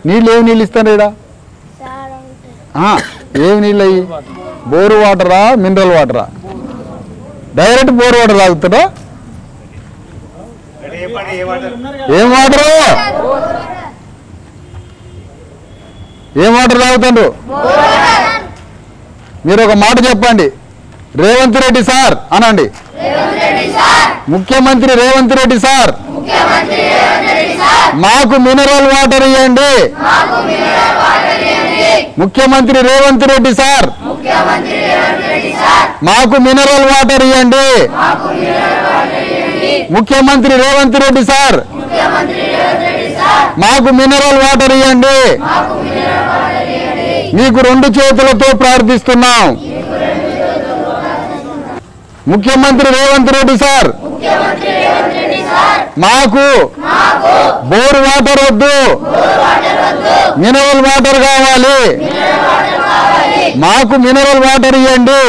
నీళ్ళు ఏమి నీళ్ళు ఇస్తాను ఇక్కడ ఏమి నీళ్ళు అయ్యి బోరు వాటరా మినరల్ వాటరా డైరెక్ట్ బోర్ వాటర్ తాగుతారా ఏం వాటరు ఏం వాటర్ తాగుతారు మీరు ఒక మాట చెప్పండి రేవంత్ రెడ్డి సార్ అనండి ముఖ్యమంత్రి రేవంత్ రెడ్డి సార్ మాకు మినరల్ వాటర్ ఇవ్వండి ముఖ్యమంత్రి రేవంత్ రెడ్డి సార్ మాకు మినరల్ వాటర్ ఇవ్వండి ముఖ్యమంత్రి రేవంత్ రెడ్డి సార్ మాకు మినరల్ వాటర్ ఇవ్వండి మీకు 2 చేతులతో ప్రార్థిస్తున్నాం ముఖ్యమంత్రి రేవంత్ రెడ్డి సార్ మాకు బోర్ వాటర్ వద్దు మినరల్ వాటర్ కావాలి మాకు మినరల్ వాటర్ ఇవ్వండి